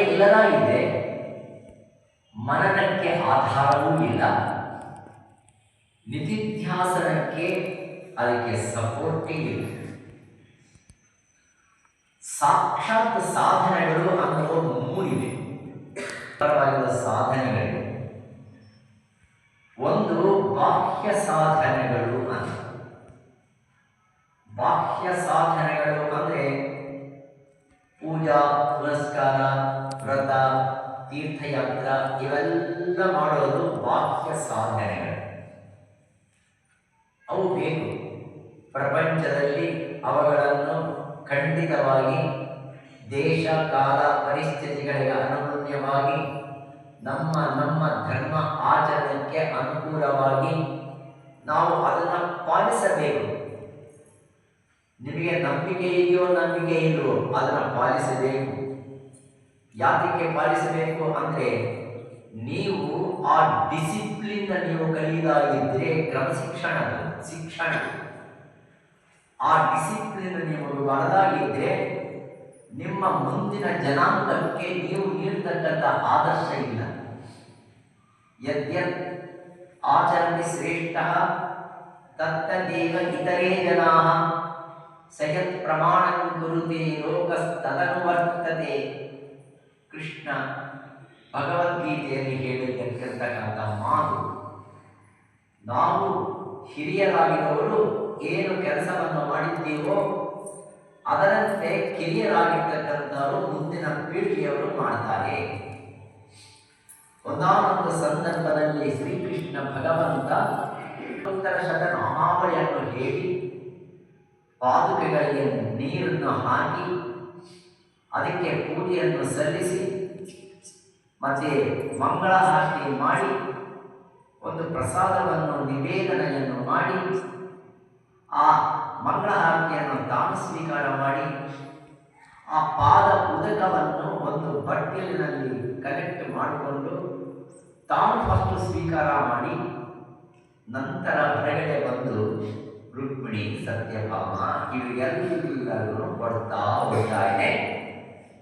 ಇಲ್ಲದಾಗಿದೆ, ಮನನಕ್ಕೆ ಆಧಾರವೂ ಇಲ್ಲ, ನಿಧಿಧ್ಯಾಸನಕ್ಕೆ ಅದಕ್ಕೆ ಸಪೋರ್ಟೇ ಇಲ್ಲ. ಸಾಕ್ಷಾತ್ ಸಾಧನೆಗಳು ಅನ್ನೋ ಮೂರಿವೆ. ಪರವಾಗಿರುವ ಸಾಧನೆಗಳು ಒಂದು ಬಾಹ್ಯ ಸಾಧನೆಗಳು ಅಂತ. ಬಾಹ್ಯ ಸಾಧನೆಗಳು ಅಂದರೆ ಪೂಜಾ ಪುರಸ್ಕಾರ, ವ್ರತ, ತೀರ್ಥಯಾತ್ರ ಇವೆಲ್ಲ ಮಾಡೋದು ಬಾಹ್ಯ ಸಾಧನೆಗಳು. ಅವು ಬೇಕು. ಪ್ರಪಂಚದಲ್ಲಿ ಅವುಗಳನ್ನು ಖಂಡಿತವಾಗಿ ದೇಶ ಕಾಲ ಪರಿಸ್ಥಿತಿಗಳಿಗೆ ಅನುಗುಣ್ಯವಾಗಿ ನಮ್ಮ ನಮ್ಮ ಧರ್ಮ ಆಚರಣೆಗೆ ಅನುಕೂಲವಾಗಿ ನಾವು ಅದನ್ನು ಪಾಲಿಸಬೇಕು. ನಿಮಗೆ ನಂಬಿಕೆ ಇದೆಯೋ ನಂಬಿಕೆ ಇಲ್ಲವೋ ಅದನ್ನು ಪಾಲಿಸಬೇಕು. ಯಾತಕ್ಕೆ ಪಾಲಿಸಬೇಕು ಅಂದರೆ ನೀವು ಆ ಡಿಸಿಪ್ಲಿನ್ ನೀವು ಕಲಿಯುವುದಾಗಿದ್ದರೆ ಕ್ರಮಶಿಕ್ಷಣ ಶಿಕ್ಷಣ, ಆ ಡಿಸಿಪ್ಲಿನ್ ನೀವು ಬರದಾಗಿದ್ದರೆ ನಿಮ್ಮ ಮುಂದಿನ ಜನಾಂಗಕ್ಕೆ ನೀವು ನೀಡತಕ್ಕಂಥ ಆದರ್ಶ ಇಲ್ಲ. ಯದ್ಯತ್ ಆಚರಣೆ ಶ್ರೇಷ್ಠ ತತ್ತದೇವ ಇತರೇ ಜನಾ ಸಯತ್ ಪ್ರಮಾಣ ಕುರುತೆ ಲೋಕಸ್ತದನುವರ್ತತೆ. ಕೃಷ್ಣ ಭಗವದ್ಗೀತೆಯಲ್ಲಿ ಹೇಳಿರ್ತಕ್ಕಂಥ ಮಾತು. ನಾವು ಹಿರಿಯರಾಗಿರುವವರು ಏನು ಕೆಲಸವನ್ನು ಮಾಡಿದ್ದೀವೋ ಅದರಂತೆ ಕಿರಿಯರಾಗಿರ್ತಕ್ಕಂಥವರು ಮುಂದಿನ ಪೀಳಿಗೆಯವರು ಮಾಡ್ತಾರೆ. ಒಂದಾನೊಂದು ಸಂದರ್ಭದಲ್ಲಿ ಶ್ರೀಕೃಷ್ಣ ಭಗವಂತ 9 ಶತನಾಮಾವಳಿಯನ್ನು ಹೇಳಿ ಪಾದುಕೆಗಳಿಗೆ ನೀರನ್ನು ಹಾಕಿ ಅದಕ್ಕೆ ಪೂಜೆಯನ್ನು ಸಲ್ಲಿಸಿ ಮತ್ತೆ ಮಂಗಳಾರತಿ ಮಾಡಿ ಒಂದು ಪ್ರಸಾದವನ್ನು ನಿವೇದನೆಯನ್ನು ಮಾಡಿ ಆ ಮಂಗಳಾರತಿಯನ್ನು ತಾನು ಸ್ವೀಕಾರ ಮಾಡಿ ಆ ಪಾದ ಉದಕವನ್ನು ಒಂದು ಬಟ್ಟಲಿನಲ್ಲಿ ಕಲೆಕ್ಟ್ ಮಾಡಿಕೊಂಡು ತಾನು ಫಸ್ಟ್ ಸ್ವೀಕಾರ ಮಾಡಿ ನಂತರ ಹೊರಗಡೆ ಬಂದು ರುಕ್ಮಿಣಿ ಸತ್ಯಭಾಮ ಇವೆಲ್ಲರೂ ಕೊಡ್ತಾ ಹೋಗ್ತಾ ಇದೆ.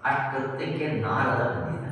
ಅಷ್ಟೊತ್ತಿಗೆ ನಾರದ ಬಂದಿದೆ.